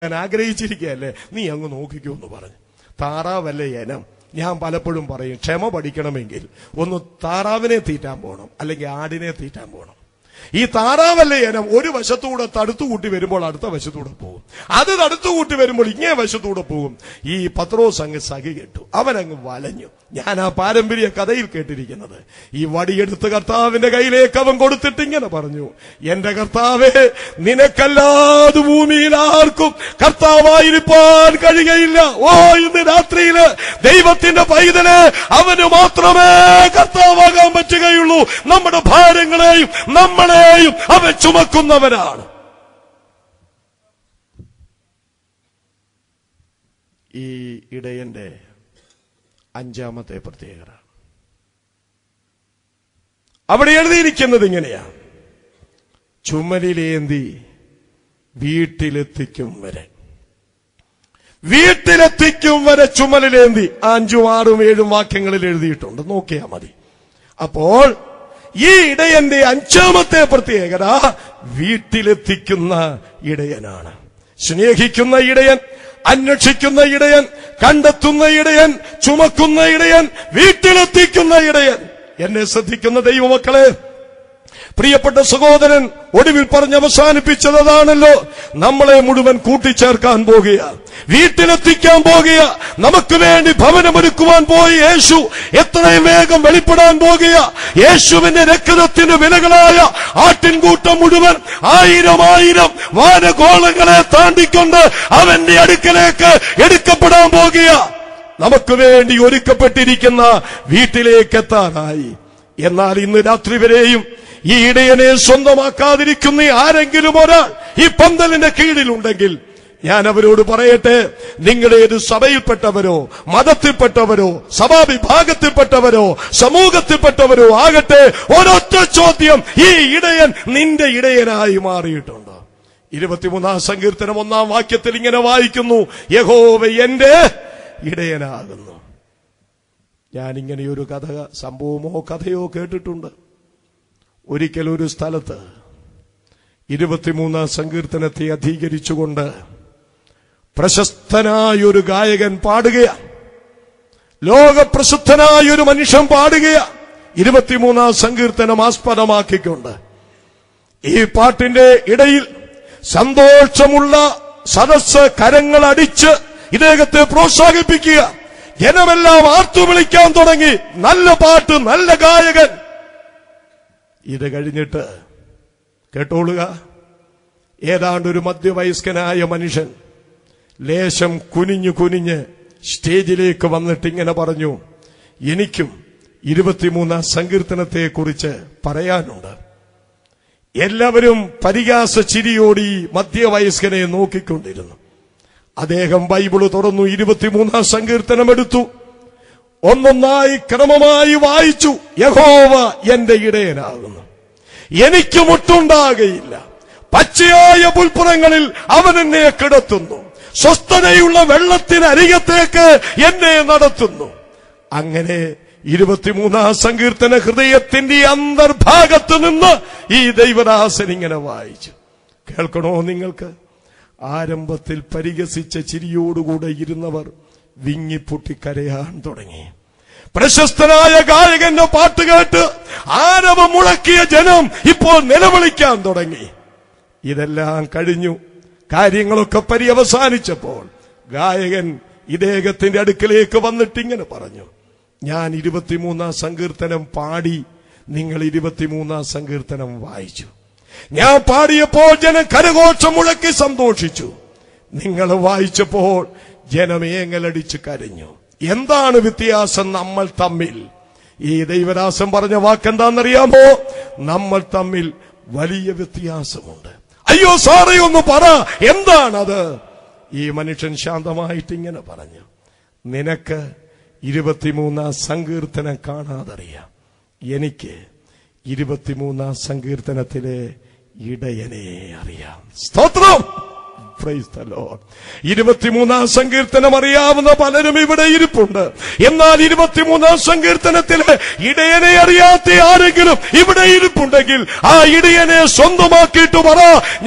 ഞാൻ ആഗ്രഹിച്ചിരിക്കുകയല്ലേ, നീ അങ്ങ് നോക്കിക്കോ എന്ന് പറഞ്ഞു. താറാവല്ലേ ഇനം. ഞാൻ പലപ്പോഴും പറയും, ക്ഷമ പഠിക്കണമെങ്കിൽ ഒന്ന് താറാവിനെ തീറ്റാൻ പോകണം, അല്ലെങ്കിൽ ആടിനെ തീറ്റാൻ പോകണം. ഈ താറാവല്ലേ ഇനം ഒരു വശത്തൂടെ തടുത്തുകൂട്ടി വരുമ്പോൾ അടുത്ത വശത്തൂടെ പോകും, അത് തടുത്തുകൂട്ടി വരുമ്പോൾ ഇങ്ങേ വശത്തൂടെ പോകും. ഈ പത്രോസ് അങ്ങ് സഖി കെട്ടു, അവനങ്ങ് വലഞ്ഞു. ഞാൻ ആ പാരമ്പര്യ കഥയിൽ കേട്ടിരിക്കുന്നത്, ഈ വടിയെടുത്ത് കർത്താവിന്റെ കയ്യിലേക്ക് അവൻ കൊടുത്തിട്ട് ഇങ്ങനെ പറഞ്ഞു, എന്റെ കർത്താവേ, നിനക്കല്ലാതെ ഭൂമിയിൽ ആർക്കും കർത്താവായിരിക്കാൻ കഴിയുകയില്ല. ഓ, ഇന്ന് രാത്രിയില് ദൈവത്തിന്റെ പൈതല് അവന് മാത്രമേ കർത്താവാകാൻ പറ്റുകയുള്ളൂ. നമ്മുടെ ഭാരങ്ങളെയും നമ്മളെയും അവൻ ചുമക്കുന്നവനാണ്. ഈ ഇടയന്റെ അഞ്ചാമത്തെ പ്രത്യേകത അവിടെ എഴുതിയിരിക്കുന്നത് ഇങ്ങനെയാണ്: ചുമലിലേന്തി വീട്ടിലെത്തിക്കും വരെ. വീട്ടിലെത്തിക്കും വരെ ചുമലിലേന്തി. 5, 6, 7 വാക്യങ്ങളിൽ എഴുതിയിട്ടുണ്ട്, നോക്കിയാൽ മതി. അപ്പോൾ ഈ ഇടയന്റെ 5ാമത്തെ പ്രത്യേകത വീട്ടിലെത്തിക്കുന്ന ഇടയനാണ്. സ്നേഹിക്കുന്ന ഇടയൻ, അന്വേഷിക്കുന്ന ഇടയൻ, കണ്ടെത്തുന്ന ഇടയൻ, ചുമക്കുന്ന ഇടയൻ, വീട്ടിലെത്തിക്കുന്ന ഇടയൻ. എന്നെ ശ്രദ്ധിക്കുന്ന ദൈവമക്കളെ, പ്രിയപ്പെട്ട സഹോദരൻ ഒടുവിൽ പറഞ്ഞ് അവസാനിപ്പിച്ചതാണല്ലോ, നമ്മളെ മുഴുവൻ കൂട്ടിച്ചേർക്കാൻ പോകുക, വീട്ടിലെത്തിക്കാൻ പോകുക, നമുക്ക് വേണ്ടി ഭവനമൊരുക്കുവാൻ പോയി യേശു എത്രയും വേഗം വെളിപ്പെടാൻ പോകുക. യേശുവിന്റെ രക്തത്തിന് വിലകളായ ആട്ടിൻകൂട്ടം മുഴുവൻ 1000 വാനഗോളങ്ങളെ താണ്ടിക്കൊണ്ട് അവന്റെ അടുക്കലേക്ക് എടുക്കപ്പെടാൻ പോകുക. നമുക്ക് വേണ്ടി ഒരുക്കപ്പെട്ടിരിക്കുന്ന വീട്ടിലേക്ക് എത്താനായി. എന്നാൽ ഇന്ന് രാത്രി വരെയും ഈ ഇടയനെ സ്വന്തമാക്കാതിരിക്കുന്ന ആരെങ്കിലും ഒരാൾ ഈ പന്തലിന്റെ കീഴിലുണ്ടെങ്കിൽ ഞാൻ അവരോട് പറയട്ടെ, നിങ്ങളേത് സഭയിൽപ്പെട്ടവരോ മതത്തിൽപ്പെട്ടവരോ സഭാവിഭാഗത്തിൽപ്പെട്ടവരോ സമൂഹത്തിൽപ്പെട്ടവരോ ആകട്ടെ, ഒരൊറ്റ ചോദ്യം: ഈ ഇടയൻ നിന്റെ ഇടയനായി മാറിയിട്ടുണ്ടോ? 23-ാം സങ്കീർത്തനം 1-ാം വാക്യത്തിൽ ഇങ്ങനെ വായിക്കുന്നു, യഹോവ എന്റെ ഇടയനാകുന്നു. ഞാനിങ്ങനെയൊരു സംഭവമോ കഥയോ കേട്ടിട്ടുണ്ട്. ഒരിക്കൽ ഒരു സ്ഥലത്ത് 23-ാം സങ്കീർത്തനത്തെ അധീകരിച്ചുകൊണ്ട് പ്രശസ്തനായൊരു ഗായകൻ പാടുകയാണ്. ലോകപ്രസിദ്ധനായൊരു മനുഷ്യൻ പാടുകയാണ് 23-ാം സങ്കീർത്തനം ആസ്പദമാക്കിക്കൊണ്ട്. ഈ പാട്ടിന്റെ ഇടയിൽ സന്തോഷമുള്ള സദസ്സ് കരങ്ങൾ അടിച്ച് ഇദ്ദേഹത്തെ പ്രോത്സാഹിപ്പിക്കുക. ജനമെല്ലാം ആർത്തു വിളിക്കാൻ തുടങ്ങി, നല്ല പാട്ട്, നല്ല ഗായകൻ. ഇത് കഴിഞ്ഞിട്ട് കേട്ടോളുക, ഏതാണ്ടൊരു മധ്യവയസ്കനായ മനുഷ്യൻ ലേശം കുനിഞ്ഞ് സ്റ്റേജിലേക്ക് വന്നിട്ട് ഇങ്ങനെ പറഞ്ഞു, എനിക്കും 23-ാം സങ്കീർത്തനത്തെക്കുറിച്ച് പറയാനുണ്ട്. എല്ലാവരും പരിഹാസ ചിരിയോടി മധ്യവയസ്കനെ നോക്കിക്കൊണ്ടിരുന്നു. അദ്ദേഹം ബൈബിള് തുറന്നു, 23-ാം സങ്കീർത്തനം എടുത്തു, ഒന്നൊന്നായി ക്രമമായി വായിച്ചു. യഹോവ എന്റെ ഇടയനാകുന്നു, എനിക്ക് മുട്ടുണ്ടാകയില്ല. പച്ചയായ പുൽപ്പുറങ്ങളിൽ അവൻ എന്നെ കിടത്തുന്നു, സ്വസ്ഥതയുള്ള വെള്ളത്തിനരികത്തേക്ക് എന്നെ നടത്തുന്നു. അങ്ങനെ 23-ാം സങ്കീർത്തന ഹൃദയത്തിന്റെ അന്തർഭാഗത്ത് നിന്ന് ഈ ദൈവദാസൻ ഇങ്ങനെ വായിച്ചു. കേൾക്കണോ നിങ്ങൾക്ക്? ആരംഭത്തിൽ പരിഹസിച്ച ചിരിയോടുകൂടെ ഇരുന്നവർ വിങ്ങിപ്പൊട്ടി കരയാൻ തുടങ്ങി. പ്രശസ്തനായ ഗായകന്റെ പാട്ട് കേട്ട് ആരവം മുഴക്കിയ ജനം ഇപ്പോൾ നിലവിളിക്കാൻ തുടങ്ങി. ഇതെല്ലാം കഴിഞ്ഞു, കാര്യങ്ങളൊക്കെ പര്യവസാനിച്ചപ്പോൾ ഗായകൻ ഇദ്ദേഹത്തിന്റെ അടുക്കലേക്ക് വന്നിട്ട് ഇങ്ങനെ പറഞ്ഞു, ഞാൻ 23-ാം സങ്കീർത്തനം പാടി, നിങ്ങൾ 23-ാം സങ്കീർത്തനം വായിച്ചു. ഞാൻ പാടിയപ്പോൾ ജനം കരഘോഷം മുഴക്കി സന്തോഷിച്ചു. നിങ്ങൾ വായിച്ചപ്പോൾ ജനം ഏങ്ങലടിച്ച് കരഞ്ഞു. എന്താണ് വ്യത്യാസം നമ്മൾ തമ്മിൽ? ഈ ദൈവദാസൻ പറഞ്ഞ വാക്കെന്താണെന്നറിയാമോ? നമ്മൾ തമ്മിൽ വലിയ വ്യത്യാസമുണ്ട്. അയ്യോ സാറേ, ഒന്ന് പറ, എന്താണത്? ഈ മനുഷ്യൻ ശാന്തമായിട്ട് ഇങ്ങനെ പറഞ്ഞു, നിനക്ക് 23-ാം സങ്കീർത്തനം കാണാതറിയാം, എനിക്ക് 23-ാം സങ്കീർത്തനത്തിലെ ഇടയനെ അറിയാം. സ്തോത്രം, പ്രൈസ് ദി ലോർഡ്. 23-ാം സങ്കീർത്തനം അറിയാവുന്ന പലരും ഇവിടെ ഇരിപ്പുണ്ട്. എന്നാൽ 23-ാം സങ്കീർത്തനത്തിലെ ഇടയനെ അറിയാത്ത ആരെങ്കിലും ഇവിടെ ഇരിപ്പുണ്ടെങ്കിൽ ആ ഇടയനെ സ്വന്തമാക്കിയിട്ട് പറ,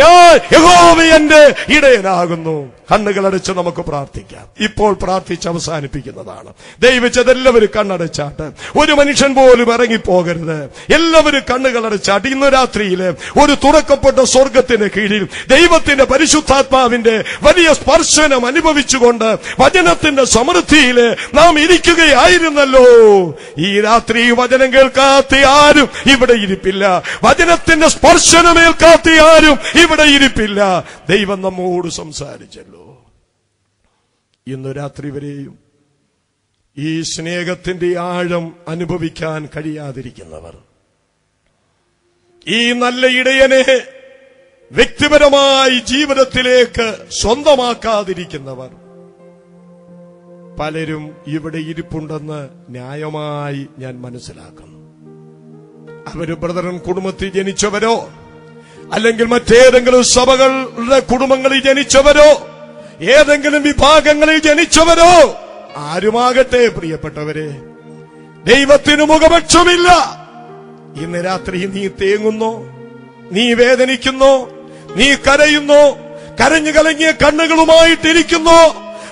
ഞാൻ യഹോവ എന്റെ ഇടയനാകുന്നു. കണ്ണുകളടച്ച് നമുക്ക് പ്രാർത്ഥിക്കാം. ഇപ്പോൾ പ്രാർത്ഥിച്ച് അവസാനിപ്പിക്കുന്നതാണ്. ദൈവച്ചതെല്ലാവരും കണ്ണടച്ചാട്ട്. ഒരു മനുഷ്യൻ പോലും ഇറങ്ങിപ്പോകരുത്. എല്ലാവരും കണ്ണുകളടച്ചാട്ട്. ഇന്ന് രാത്രിയിൽ ഒരു തുറക്കപ്പെട്ട സ്വർഗത്തിന് കീഴിൽ ദൈവത്തിന്റെ പരിശുദ്ധാത്മാവിന്റെ വലിയ സ്പർശനം അനുഭവിച്ചുകൊണ്ട് വചനത്തിന്റെ സമൃദ്ധിയിൽ നാം ഇരിക്കുകയായിരുന്നല്ലോ. ഈ രാത്രി വചനം കേൾക്കാത്ത ആരും ഇവിടെ ഇരിപ്പില്ല. വചനത്തിന്റെ സ്പർശനമേൽക്കാത്ത ആരും ഇവിടെ ഇരിപ്പില്ല. ദൈവം നമ്മോട് സംസാരിച്ചല്ലോ. ഇന്ന് രാത്രി വരെയും ഈ സ്നേഹത്തിന്റെ ആഴം അനുഭവിക്കാൻ കഴിയാതിരിക്കുന്നവർ, ഈ നല്ല ഇടയനെ വ്യക്തിപരമായി ജീവിതത്തിലേക്ക് സ്വന്തമാക്കാതിരിക്കുന്നവർ പലരും ഇവിടെ ഇരിപ്പുണ്ടെന്ന് ന്യായമായി ഞാൻ മനസ്സിലാക്കുന്നു. അവര് ബ്രദറൻ കുടുംബത്തിൽ ജനിച്ചവരോ അല്ലെങ്കിൽ മറ്റേതെങ്കിലും സഭകളുടെ കുടുംബങ്ങളിൽ ജനിച്ചവരോ ഏതെങ്കിലും വിഭാഗങ്ങളിൽ ജനിച്ചവരോ ആരുമാകട്ടെ, പ്രിയപ്പെട്ടവരെ, ദൈവത്തിന് മുഖപക്ഷമില്ല. ഇന്ന് രാത്രി നീ തേങ്ങുന്നോ, നീ വേദനിക്കുന്നോ, നീ കരയുന്നോ, കരഞ്ഞു കലങ്ങിയ കണ്ണുകളുമായിട്ടിരിക്കുന്നോ,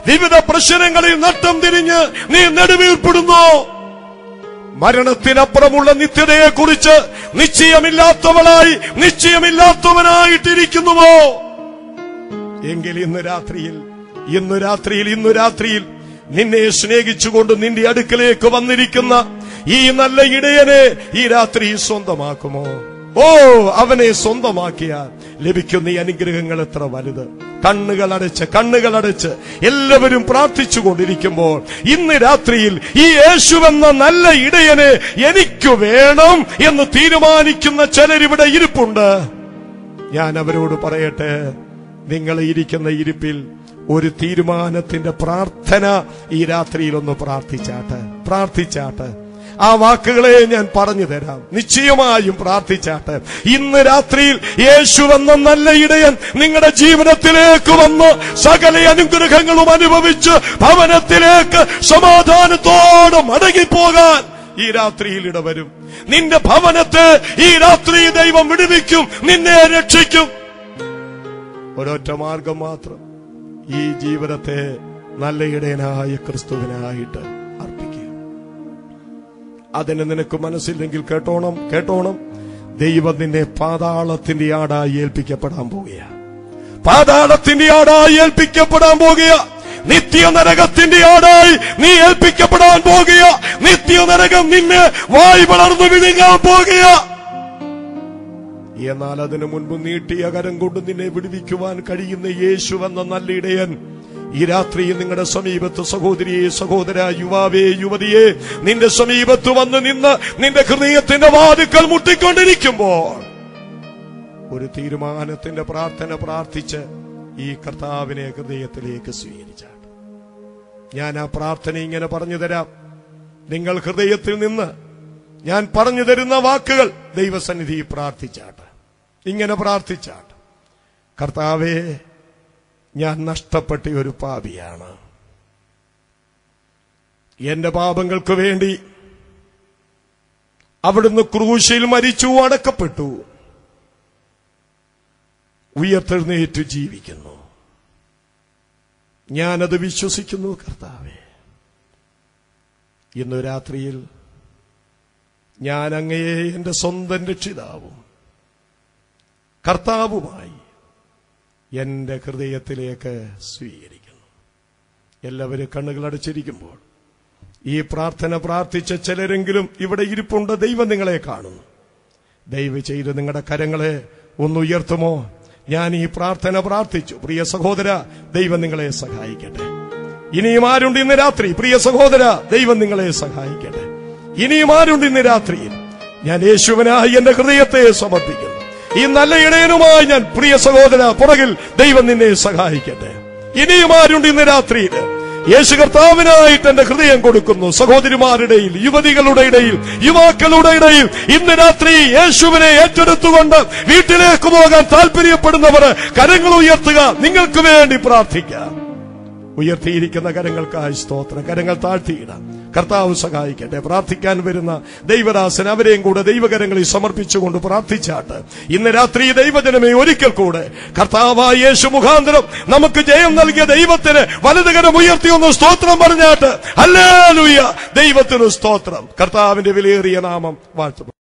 വിവിധ പ്രശ്നങ്ങളിൽ നട്ടം തിരിഞ്ഞ് നീ നെടുവീർപ്പെടുന്നോ, മരണത്തിനപ്പുറമുള്ള നിത്യതയെക്കുറിച്ച് നിശ്ചയമില്ലാത്തവളായി നിശ്ചയമില്ലാത്തവനായിട്ടിരിക്കുന്നുവോ എങ്കിൽ ഇന്ന് രാത്രിയിൽ നിന്നെ സ്നേഹിച്ചുകൊണ്ട് നിന്റെ അടുക്കലേക്ക് വന്നിരിക്കുന്ന ഈ നല്ല ഇടയനെ ഈ രാത്രി സ്വന്തമാക്കുമോ? അവനെ സ്വന്തമാക്കിയാൽ ലഭിക്കുന്ന ഈ അനുഗ്രഹങ്ങൾ എത്ര വലുത്. കണ്ണുകളടച്ച് എല്ലാവരും പ്രാർത്ഥിച്ചുകൊണ്ടിരിക്കുമ്പോൾ ഇന്ന് രാത്രിയിൽ ഈ യേശുവെന്ന നല്ല ഇടയനെ എനിക്ക് വേണം എന്ന് തീരുമാനിക്കുന്ന ചിലരിവിടെ ഇരിപ്പുണ്ട്. ഞാൻ അവരോട് പറയട്ടെ, നിങ്ങൾ ഇരിക്കുന്ന ഇരിപ്പിൽ ഒരു തീരുമാനത്തിന്റെ പ്രാർത്ഥന ഈ രാത്രിയിൽ ഒന്ന് പ്രാർത്ഥിച്ചാട്ട്. ആ വാക്കുകളെ ഞാൻ പറഞ്ഞു തരാം. നിശ്ചയമായും പ്രാർത്ഥിച്ചാട്ട്. ഇന്ന് രാത്രിയിൽ യേശുവെന്ന നല്ല ഇടയൻ നിങ്ങളുടെ ജീവിതത്തിലേക്ക് വന്ന് സകല അനുഗ്രഹങ്ങളും അനുഭവിച്ച് ഭവനത്തിലേക്ക് സമാധാനത്തോടെ മടങ്ങിപ്പോകാൻ ഈ രാത്രിയിൽ ഇടവരും. നിന്റെ ഭവനത്തെ ഈ രാത്രി ദൈവം വിടുവിക്കും, നിന്നെ രക്ഷിക്കും. ഒരൊറ്റ മാർഗം മാത്രം, ഈ ജീവിതത്തെ നല്ല ഇടയനായ ക്രിസ്തുവിനായിട്ട് അർപ്പിക്കുക. അതിന് നിനക്ക് മനസ്സില്ലെങ്കിൽ കേട്ടോണം, ദൈവം നിന്നെ പാതാളത്തിന്റെ ആടായി ഏൽപ്പിക്കപ്പെടാൻ പോകുക. നിത്യനരകത്തിന്റെ ആടായി നീ ഏൽപ്പിക്കപ്പെടാൻ പോകുക. നിത്യനരകം നിന്നെ വായ് വളർന്നു വിഴുങ്ങാൻ പോകുക. എന്നാൽ അതിനു മുൻപ് നീട്ടിയ കരം കൊണ്ട് നിന്നെ വിടുവിക്കുവാൻ കഴിയുന്ന യേശുവെന്ന നല്ല ഇടയൻ ഈ രാത്രിയിൽ നിങ്ങളുടെ സമീപത്ത്, സഹോദരിയെ, സഹോദര, യുവാവേ, യുവതിയെ, നിന്റെ സമീപത്ത് വന്ന് നിന്ന് നിന്റെ ഹൃദയത്തിന്റെ വാതിൽക്കൽ മുട്ടിക്കൊണ്ടിരിക്കുമ്പോൾ ഒരു തീരുമാനത്തിന്റെ പ്രാർത്ഥന പ്രാർത്ഥിച്ച് ഈ കർത്താവിനെ ഹൃദയത്തിലേക്ക് സ്വീകരിച്ചാണ്. ഞാൻ ആ പ്രാർത്ഥന ഇങ്ങനെ പറഞ്ഞു തരാം. നിങ്ങൾ ഹൃദയത്തിൽ നിന്ന് ഞാൻ പറഞ്ഞു തരുന്ന വാക്കുകൾ ദൈവസന്നിധി പ്രാർത്ഥിച്ചാട്ട്. ഇങ്ങനെ പ്രാർത്ഥിച്ചാട്ട്: കർത്താവേ, ഞാൻ നഷ്ടപ്പെട്ട ഒരു പാപിയാണ്. എന്റെ പാപങ്ങൾക്ക് വേണ്ടി അവിടുന്ന് ക്രൂശിൽ മരിച്ചു, അടക്കപ്പെട്ടു, ഉയർത്തെഴുന്നേറ്റു ജീവിക്കുന്നു. ഞാനത് വിശ്വസിക്കുന്നു. കർത്താവേ, ഇന്നു രാത്രിയിൽ ഞാൻ അങ്ങയെ എന്റെ സ്വന്തം രക്ഷിതാവും കർത്താവുമായി എന്റെ ഹൃദയത്തിലേക്ക് സ്വീകരിക്കുന്നു. എല്ലാവരും കണ്ണുകളടച്ചിരിക്കുമ്പോൾ ഈ പ്രാർത്ഥന പ്രാർത്ഥിച്ച ചിലരെങ്കിലും ഇവിടെ ഇരിപ്പുണ്ട്. ദൈവം നിങ്ങളെ കാണുന്നു. ദയവ് ചെയ്ത് നിങ്ങളുടെ കരങ്ങളെ ഒന്ന് ഉയർത്തുമോ? ഞാൻ ഈ പ്രാർത്ഥന പ്രാർത്ഥിച്ചു. പ്രിയ സഹോദര, ദൈവം നിങ്ങളെ സഹായിക്കട്ടെ. ഇനിയും ആരുണ്ട് ഇന്ന് രാത്രി? പ്രിയ സഹോദര, ദൈവം നിങ്ങളെ സഹായിക്കട്ടെ. ഇനിയും ആരുണ്ട് ഇന്ന് രാത്രിയിൽ? ഞാൻ യേശുവിനായി എന്റെ ഹൃദയത്തെ സമർപ്പിക്കുന്നു. ഈ നല്ല ഇടയനുമായി ഞാൻ, പ്രിയ സഹോദര, പുറകിൽ ദൈവം നിന്നെ സഹായിക്കട്ടെ. ഇനിയും ആരുണ്ട് ഇന്ന് രാത്രിയിൽ? യേശു കർത്താവിനായിട്ട് എന്റെ ഹൃദയം കൊടുക്കുന്നു. സഹോദരിമാരുടെ ഇടയിൽ, യുവതികളുടെ ഇടയിൽ, യുവാക്കളുടെ ഇടയിൽ ഇന്ന് രാത്രി യേശുവിനെ ഏറ്റെടുത്തുകൊണ്ട് വീട്ടിലേക്ക് പോകാൻ താല്പര്യപ്പെടുന്നവർ കരങ്ങൾ ഉയർത്തുക. നിങ്ങൾക്ക് വേണ്ടി പ്രാർത്ഥിക്കാം. ഉയർത്തിയിരിക്കുന്ന കരങ്ങൾക്കായി സ്തോത്രം. കരങ്ങൾ താഴ്ത്തിയിടാം. കർത്താവ് സഹായിക്കട്ടെ. പ്രാർത്ഥിക്കാൻ വരുന്ന ദൈവദാസൻ അവരെയും കൂടെ ദൈവകരങ്ങളിൽ സമർപ്പിച്ചുകൊണ്ട് പ്രാർത്ഥിച്ചാട്ട് ഇന്ന് രാത്രി ദൈവജനമേ ഒരിക്കൽ കൂടെ കർത്താവായ യേശു മുഖാന്തരം നമുക്ക് ജയം നൽകിയ ദൈവത്തിന് വലതുകരം ഉയർത്തി ഒന്ന് സ്തോത്രം പറഞ്ഞാട്ട് ഹല്ലേലൂയ, ദൈവത്തിന് സ്തോത്രം. കർത്താവിന്റെ വിലയേറിയ നാമം വാഴ്ത്തും.